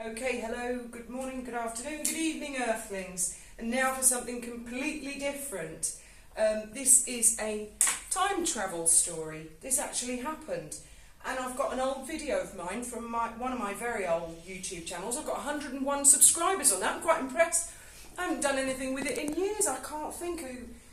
Okay, hello, good morning, good afternoon, good evening, Earthlings. And now for something completely different. This is a time travel story. This actually happened. And I've got an old video of mine from one of my very old YouTube channels. I've got 101 subscribers on that. I'm quite impressed. I haven't done anything with it in years. I can't think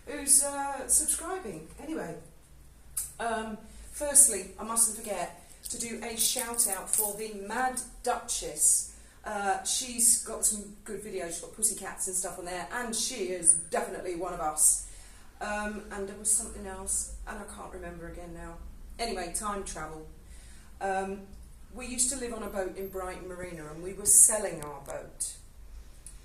who's subscribing. Anyway, firstly, I mustn't forget to do a shout out for the Mad Duchess. She's got some good videos. She's got pussycats and stuff on there, and she is definitely one of us. And there was something else, and I can't remember again now. Anyway, time travel. We used to live on a boat in Brighton Marina, and we were selling our boat.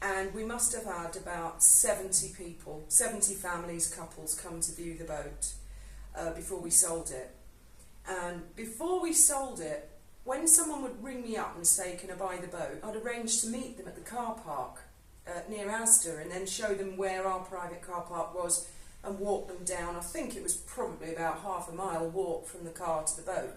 And we must have had about 70 people, 70 families, couples come to view the boat before we sold it. And before we sold it, when someone would ring me up and say, can I buy the boat, I'd arrange to meet them at the car park near Asda and then show them where our private car park was and walk them down. I think it was probably about half a mile walk from the car to the boat,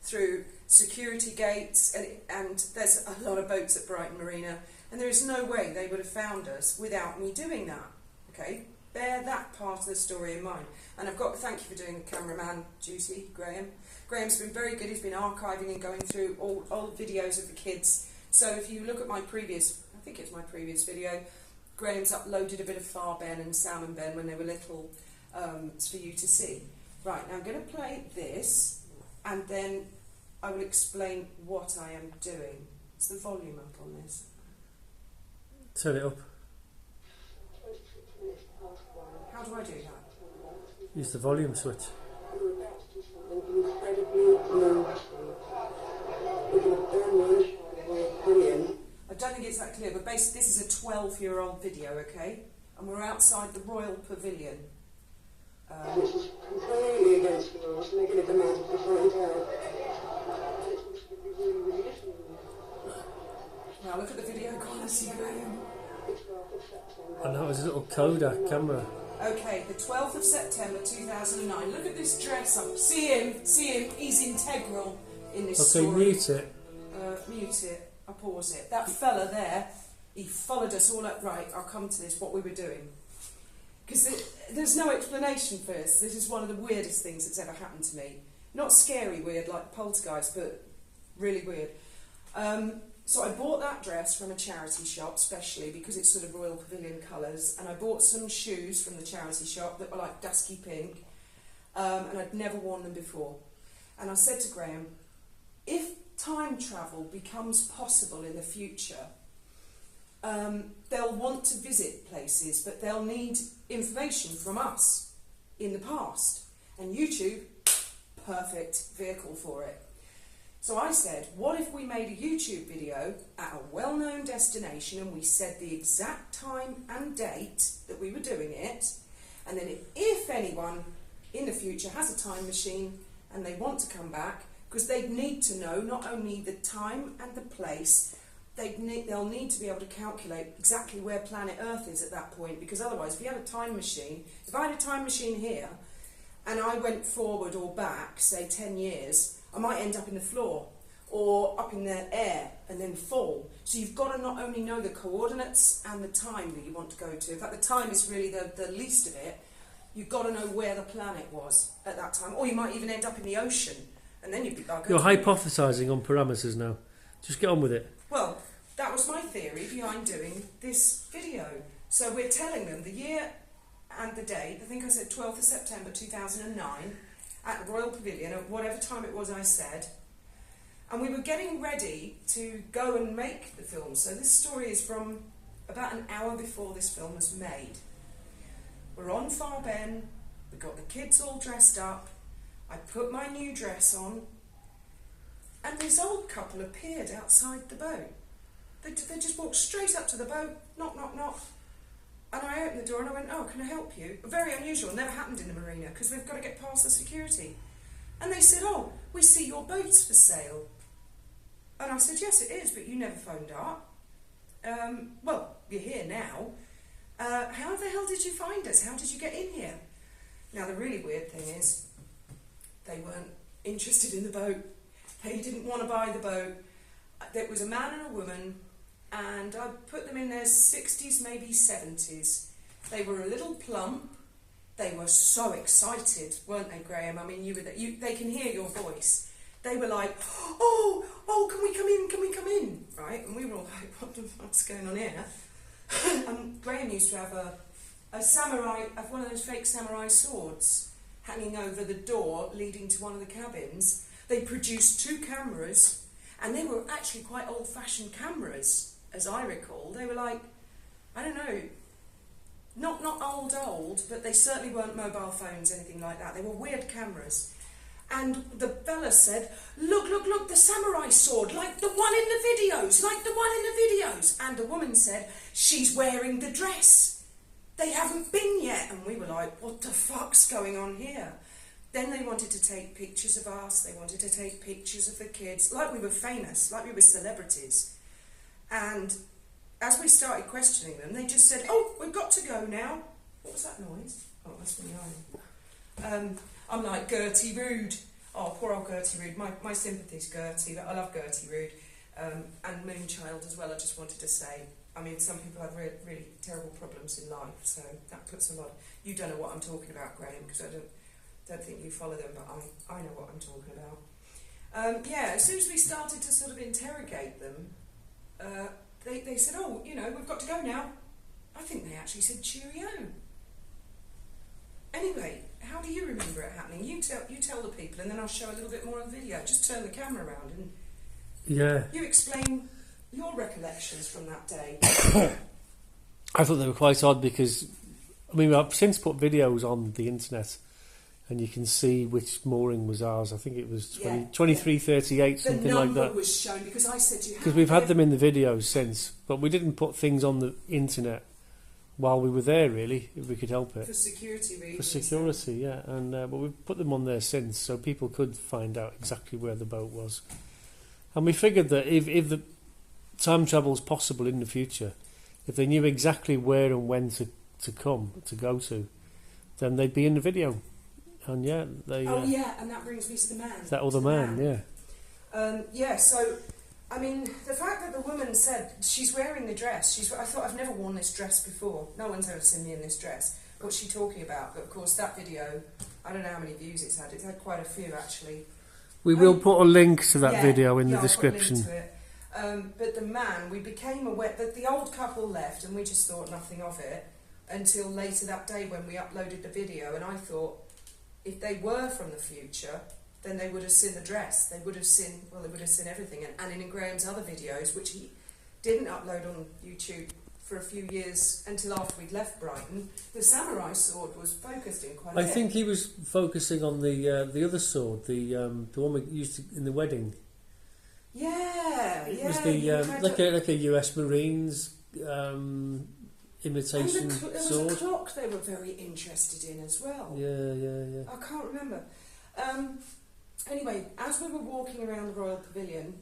through security gates, and there's a lot of boats at Brighton Marina, and there is no way they would have found us without me doing that. Okay, bear that part of the story in mind. And I've got to thank you for doing the cameraman duty, Graham. Graham's been very good. He's been archiving and going through all old videos of the kids. So if you look at my previous, I think it's my previous video, Graham's uploaded a bit of Farben and Sam and Ben when they were little, for you to see. Right, now I'm going to play this, and then I will explain what I am doing. Is the volume up on this? Turn it up. How do I do that? Use the volume switch. I don't think it's that clear, but basically this is a 12-year-old video, okay? And we're outside the Royal Pavilion. Which is completely against the rules, and they're going to demand it to find out. Now look at the video quality, Graham. And that was a little Kodak camera. Okay, the 12th of September 2009. Look at this dress up. See him, he's integral in this Okay, story. mute it. Mute it, I'll pause it. That fella there, he followed us all up. Right, I'll come to this, what we were doing. Because there's no explanation for this. This is one of the weirdest things that's ever happened to me. Not scary weird like Poltergeist, but really weird. So I bought that dress from a charity shop, specially because it's sort of Royal Pavilion colours, and I bought some shoes from the charity shop that were like dusky pink, and I'd never worn them before. And I said to Graham, if time travel becomes possible in the future, they'll want to visit places, but they'll need information from us in the past. And YouTube, perfect vehicle for it. So I said, what if we made a YouTube video at a well-known destination and we said the exact time and date that we were doing it, and then if anyone in the future has a time machine and they want to come back, because they'd need to know not only the time and the place, they'll need to be able to calculate exactly where planet Earth is at that point, because otherwise if you had a time machine, if I had a time machine here and I went forward or back, say 10 years, I might end up in the floor or up in the air and then fall. So you've got to not only know the coordinates and the time that you want to go to. In fact, the time is really the least of it. You've got to know where the planet was at that time. Or you might even end up in the ocean, and then you'd be like... You're hypothesising on parameters now. Just get on with it. Well, that was my theory behind doing this video. So we're telling them the year and the date. I think I said 12th of September 2009... at the Royal Pavilion, at whatever time it was I said, and we were getting ready to go and make the film. So this story is from about an hour before this film was made. We're on Farben, we got the kids all dressed up, I put my new dress on, and this old couple appeared outside the boat. They just walked straight up to the boat, knock, knock, knock. And I opened the door and I went, oh, can I help you? Very unusual, never happened in the marina, because they've got to get past the security. And they said, oh, we see your boat's for sale. And I said, yes, it is, but you never phoned up. Well, you're here now. How the hell did you find us? How did you get in here? Now, the really weird thing is, they weren't interested in the boat. They didn't want to buy the boat. There was a man and a woman and I put them in their 60s, maybe 70s. They were a little plump. They were so excited, weren't they, Graham? I mean, they can hear your voice. They were like, oh, can we come in, right? And we were all like, what the fuck's going on here? And Graham used to have a samurai, one of those fake samurai swords hanging over the door leading to one of the cabins. They produced 2 cameras, and they were actually quite old-fashioned cameras, as I recall. They were like, I don't know, not old, but they certainly weren't mobile phones, anything like that. They were weird cameras. And the fella said, look, the samurai sword, like the one in the videos, And the woman said, she's wearing the dress. They haven't been yet. And we were like, what the fuck's going on here? Then they wanted to take pictures of us. They wanted to take pictures of the kids, like we were famous, like we were celebrities. And as we started questioning them, they just said, oh, we've got to go now. What was that noise? Oh, that's me ironing. I'm like, Gertie Rude. Oh, poor old Gertie Rude. My sympathies, Gertie. I love Gertie Rude. And Moonchild as well, I just wanted to say. I mean, some people have really terrible problems in life, so that puts a lot... You don't know what I'm talking about, Graham, because I don't think you follow them, but I know what I'm talking about. Yeah, as soon as we started to sort of interrogate them, they said, oh, we've got to go now. I think they actually said cheerio. Anyway, how do you remember it happening? You tell the people, and then I'll show a little bit more of the video. Just turn the camera around and you explain your recollections from that day. I thought they were quite odd because, I mean, I've since put videos on the internet and you can see which mooring was ours. I think it was 2338, something like that. The number was shown because I said you had... Because we've had them in the videos since, but we didn't put things on the internet while we were there, really, if we could help it. For security reasons. For security, yeah. And but we've put them on there since, so people could find out exactly where the boat was. And we figured that if the time travel's possible in the future, if they knew exactly where and when to go to, then they'd be in the video. And yeah, they... and that brings me to the man. That other man, yeah. So... I mean, the fact that the woman said she's wearing the dress, I thought, I've never worn this dress before. No one's ever seen me in this dress. What's she talking about? But of course, that video, I don't know how many views it's had. It's had quite a few, actually. We will put a link to that video in the description. I'll put a link to it. But the man, we became aware that the old couple left, and we just thought nothing of it until later that day when we uploaded the video. And I thought, if they were from the future, then they would have seen the dress. They would have seen everything. And in Graham's other videos, which he didn't upload on YouTube for a few years until after we'd left Brighton, the samurai sword was focused in quite a bit. I think he was focusing on the other sword, the one we used in the wedding. Yeah, it was the like a US Marines imitation sword. There was a clock they were very interested in as well. Yeah. I can't remember. Anyway, as we were walking around the Royal Pavilion,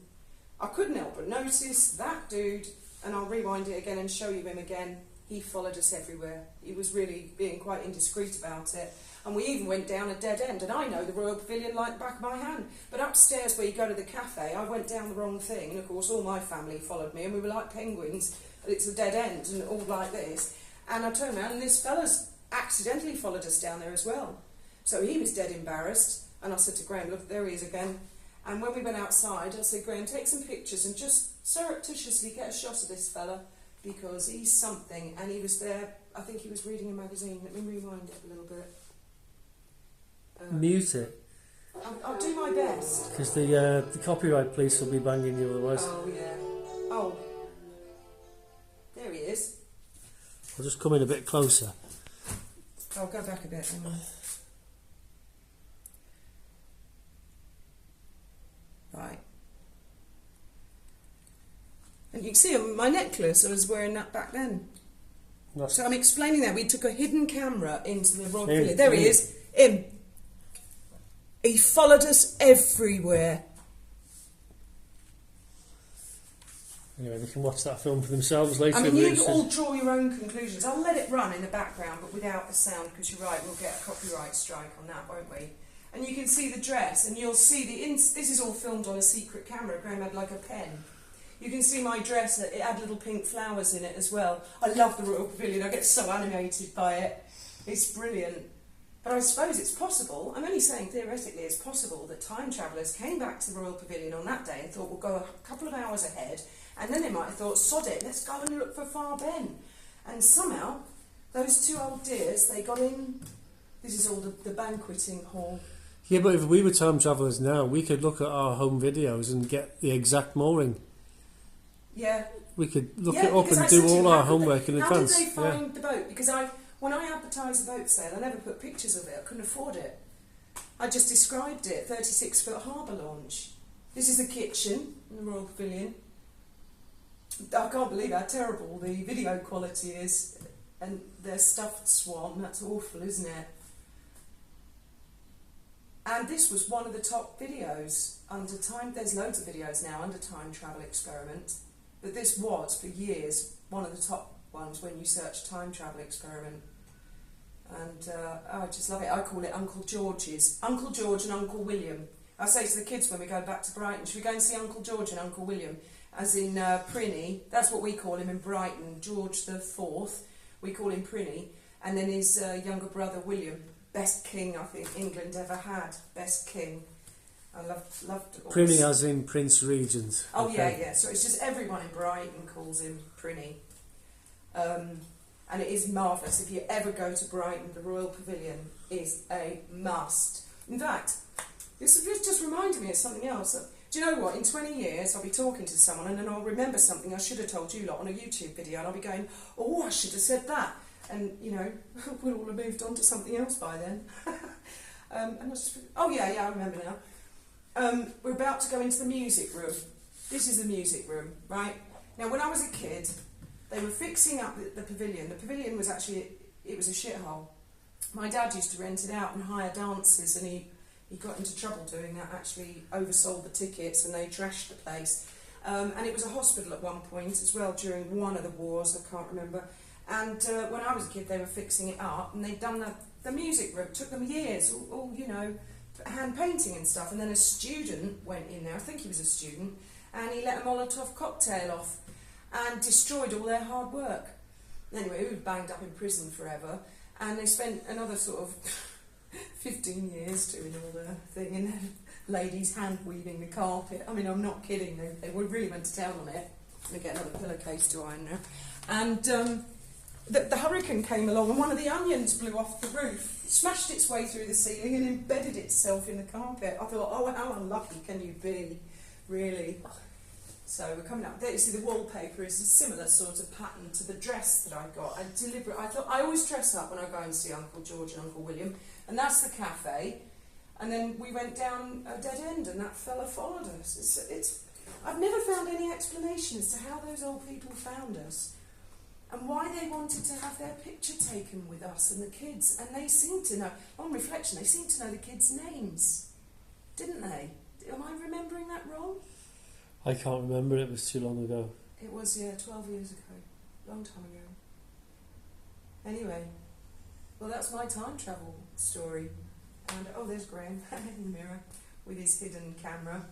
I couldn't help but notice that dude, and I'll rewind it again and show you him again. He followed us everywhere. He was really being quite indiscreet about it. And we even went down a dead end, and I know the Royal Pavilion like the back of my hand. But upstairs where you go to the cafe, I went down the wrong thing, and of course all my family followed me, and we were like penguins, and it's a dead end, and all like this. And I turned around, and this fella's accidentally followed us down there as well. So he was dead embarrassed. And I said to Graham, look, there he is again. And when we went outside, I said, Graham, take some pictures and just surreptitiously get a shot of this fella because he's something. And he was there, I think he was reading a magazine. Let me rewind it a little bit. Mute it. I'll do my best. Because the copyright police will be banging you otherwise. Oh, yeah. Oh. There he is. I'll just come in a bit closer. I'll go back a bit. Right. And you can see my necklace, I was wearing that back then. So I'm explaining that. We took a hidden camera into the Royal Pavilion. There he is. Him. He followed us everywhere. Anyway, they can watch that film for themselves later. I mean, you all draw your own conclusions. I'll let it run in the background, but without the sound, because you're right, we'll get a copyright strike on that, won't we? And you can see the dress, and you'll see this is all filmed on a secret camera. Graham had like a pen. You can see my dress, it had little pink flowers in it as well. I love the Royal Pavilion, I get so animated by it. It's brilliant. But I suppose it's possible, I'm only saying theoretically it's possible, that time travellers came back to the Royal Pavilion on that day and thought we'll go a couple of hours ahead, and then they might have thought, sod it, let's go and look for Far Ben. And somehow, those two old dears, they got in, this is all the banqueting hall. Yeah, but if we were time travellers now, we could look at our home videos and get the exact mooring. Yeah. We could look it up and do all our homework in advance. How did they find the boat? Because when I advertised the boat sale, I never put pictures of it. I couldn't afford it. I just described it, 36-foot harbour launch. This is the kitchen in the Royal Pavilion. I can't believe how terrible the video quality is. And their stuffed swan, that's awful, isn't it? And this was one of the top videos under time. There's loads of videos now under Time Travel Experiment. But this was, for years, one of the top ones when you search Time Travel Experiment. And I just love it. I call it Uncle George's. Uncle George and Uncle William. I say to the kids when we go back to Brighton, should we go and see Uncle George and Uncle William? As in Prinny, that's what we call him in Brighton, George the Fourth. We call him Prinny. And then his younger brother William. Best king I think England ever had. Best king. I loved all Prinny this. as in Prince Regent. Oh okay. yeah. So it's just everyone in Brighton calls him Prinny. And it is marvellous. If you ever go to Brighton, the Royal Pavilion is a must. In fact, this just reminded me of something else. Do you know what? In 20 years, I'll be talking to someone and then I'll remember something I should have told you lot on a YouTube video, and I'll be going, oh, I should have said that. And, you know, we'll all have moved on to something else by then. And I just, oh yeah, I remember now. We're about to go into the music room. This is the music room, right? Now, when I was a kid, they were fixing up the pavilion. The pavilion was actually, it was a shithole. My dad used to rent it out and hire dancers, and he got into trouble doing that, actually oversold the tickets and they trashed the place. And it was a hospital at one point as well during one of the wars, I can't remember. And when I was a kid, they were fixing it up, and they'd done the music room. It took them years, all you know, hand painting and stuff. And then a student went in there, I think he was a student, and he let a Molotov cocktail off and destroyed all their hard work. Anyway, we were banged up in prison forever, and they spent another sort of 15 years doing all the thing, and then ladies hand weaving the carpet. I mean, I'm not kidding, they really went to town on it. I'm going to get another pillowcase to iron now. And the hurricane came along, and one of the onions blew off the roof, smashed its way through the ceiling and embedded itself in the carpet. I thought, oh, how unlucky can you be, really? So we're coming up. There, you see, the wallpaper is a similar sort of pattern to the dress that I got. I thought I always dress up when I go and see Uncle George and Uncle William, and that's the cafe. And then we went down a dead end, and that fella followed us. I've never found any explanation as to how those old people found us, and why they wanted to have their picture taken with us and the kids. And they seemed to know, on reflection, they seemed to know the kids' names, didn't they? Am I remembering that wrong? I can't remember, it was too long ago. It was, 12 years ago. Long time ago. Anyway, well, that's my time travel story. And, oh, there's Graham in the mirror with his hidden camera.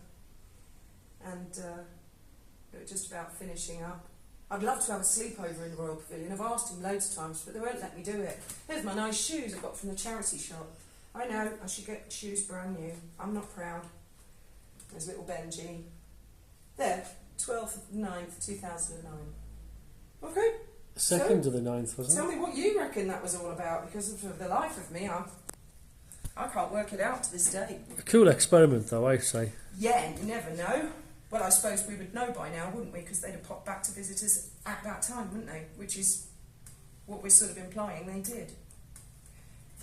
And we're just about finishing up. I'd love to have a sleepover in the Royal Pavilion. I've asked him loads of times, but they won't let me do it. There's my nice shoes I got from the charity shop. I know, I should get shoes brand new. I'm not proud. There's little Benji. There, 12th of the 9th, 2009. Okay. 2nd of the 9th, wasn't Tell it? me what you reckon that was all about, because for the life of me, I can't work it out to this day. A cool experiment, though, I say. Yeah, you never know. Well, I suppose we would know by now, wouldn't we? Because they'd have popped back to visitors at that time, wouldn't they? Which is what we're sort of implying they did.